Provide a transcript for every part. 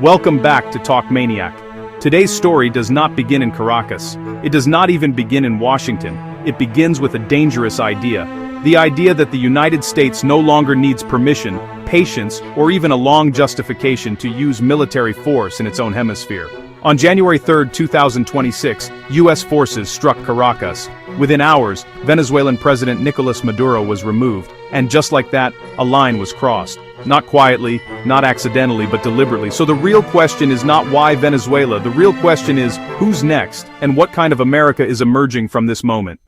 Welcome back to Talk Maniac. Today's story does not begin in Caracas. It does not even begin in Washington. It begins with a dangerous idea. The idea that the United States no longer needs permission, patience, or even a long justification to use military force in its own hemisphere. On January 3, 2026, U.S. forces struck Caracas. Within hours, Venezuelan President Nicolas Maduro was removed, and just like that, a line was crossed. Not quietly, not accidentally, but deliberately. So the real question is not why Venezuela, the real question is who's next, and what kind of America is emerging from this moment.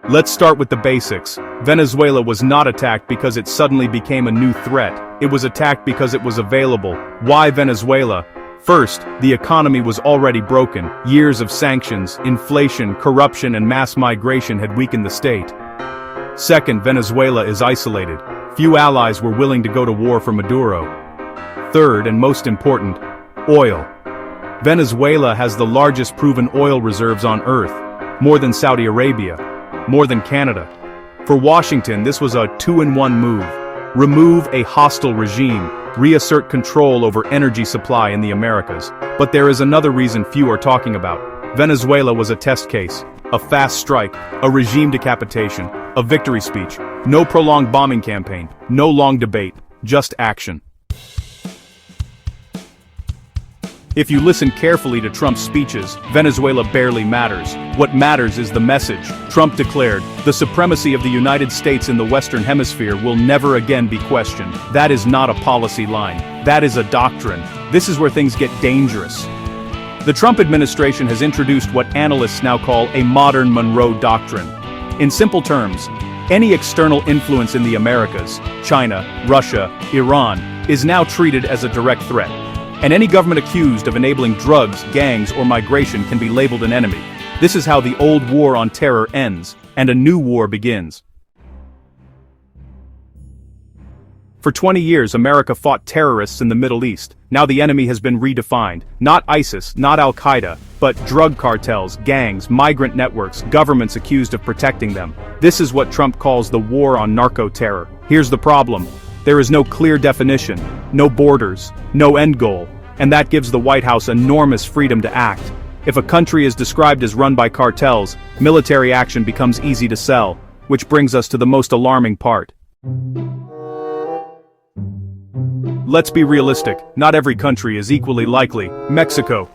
Let's start with the basics. Venezuela was not attacked because it suddenly became a new threat. It was attacked because it was available. Why Venezuela? First, the economy was already broken. Years of sanctions, inflation, corruption, and mass migration had weakened the state. Second, Venezuela is isolated. Few allies were willing to go to war for Maduro. Third, and most important, oil. Venezuela has the largest proven oil reserves on Earth, more than Saudi Arabia, more than Canada. For Washington, this was a two-in-one move. Remove a hostile regime, reassert control over energy supply in the Americas. But there is another reason few are talking about. Venezuela was a test case, a fast strike, a regime decapitation, a victory speech. No prolonged bombing campaign, no long debate, just action. If you listen carefully to Trump's speeches, Venezuela barely matters. What matters is the message. Trump declared, "The supremacy of the United States in the Western Hemisphere will never again be questioned." That is not a policy line. That is a doctrine. This is where things get dangerous. The Trump administration has introduced what analysts now call a modern Monroe Doctrine. In simple terms, any external influence in the Americas, China, Russia, Iran, is now treated as a direct threat. And any government accused of enabling drugs, gangs, or migration can be labeled an enemy. This is how the old war on terror ends, and a new war begins. For 20 years, America fought terrorists in the Middle East. Now the enemy has been redefined. Not ISIS, not Al-Qaeda, but drug cartels, gangs, migrant networks, governments accused of protecting them. This is what Trump calls the war on narco-terror. Here's the problem. There is no clear definition, no borders, no end goal, and that gives the White House enormous freedom to act. If a country is described as run by cartels, military action becomes easy to sell, which brings us to the most alarming part. Let's be realistic, not every country is equally likely. Mexico,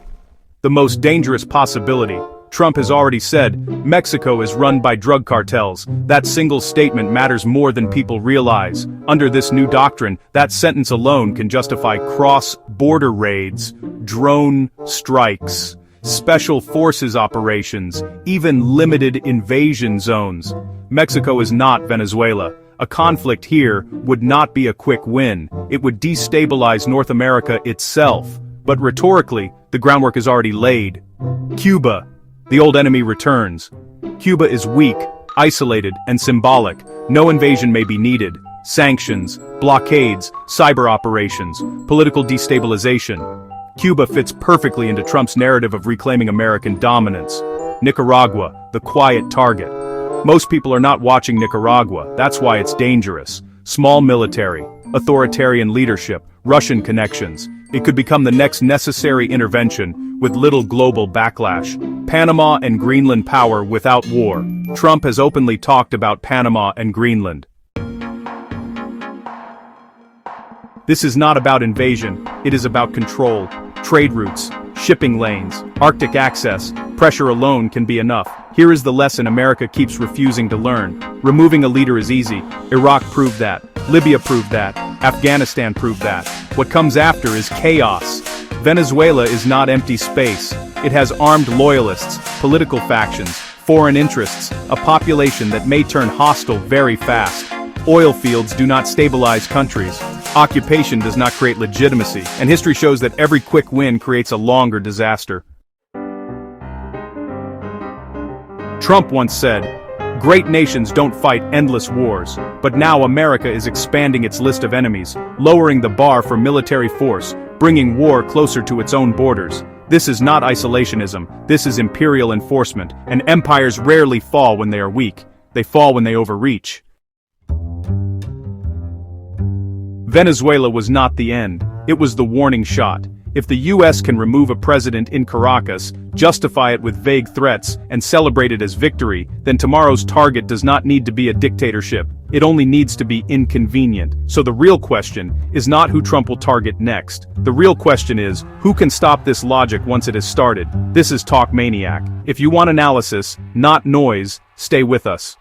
the most dangerous possibility. Trump has already said, Mexico is run by drug cartels. That single statement matters more than people realize. Under this new doctrine, that sentence alone can justify cross-border raids, drone strikes, special forces operations, even limited invasion zones. Mexico is not Venezuela. A conflict here would not be a quick win. It would destabilize North America itself. But rhetorically, the groundwork is already laid. Cuba. The old enemy returns. Cuba is weak, isolated, and symbolic. No invasion may be needed. Sanctions, blockades, cyber operations, political destabilization. Cuba fits perfectly into Trump's narrative of reclaiming American dominance. Nicaragua, the quiet target. Most people are not watching Nicaragua, that's why it's dangerous. Small military, authoritarian leadership, Russian connections. It could become the next necessary intervention, with little global backlash. Panama and Greenland power without war. Trump has openly talked about Panama and Greenland. This is not about invasion, it is about control. Trade routes, shipping lanes, Arctic access, pressure alone can be enough. Here is the lesson America keeps refusing to learn. Removing a leader is easy. Iraq proved that. Libya proved that. Afghanistan proved that. What comes after is chaos. Venezuela is not empty space. It has armed loyalists, political factions, foreign interests, a population that may turn hostile very fast. Oil fields do not stabilize countries. Occupation does not create legitimacy, and history shows that every quick win creates a longer disaster. Trump once said, "Great nations don't fight endless wars," but now America is expanding its list of enemies, lowering the bar for military force, bringing war closer to its own borders. This is not isolationism, this is imperial enforcement, and empires rarely fall when they are weak. They fall when they overreach. Venezuela was not the end, it was the warning shot. If the US can remove a president in Caracas, justify it with vague threats, and celebrate it as victory, then tomorrow's target does not need to be a dictatorship. It only needs to be inconvenient. So the real question is not who Trump will target next. The real question is, who can stop this logic once it has started? This is Talk Maniac. If you want analysis, not noise, stay with us.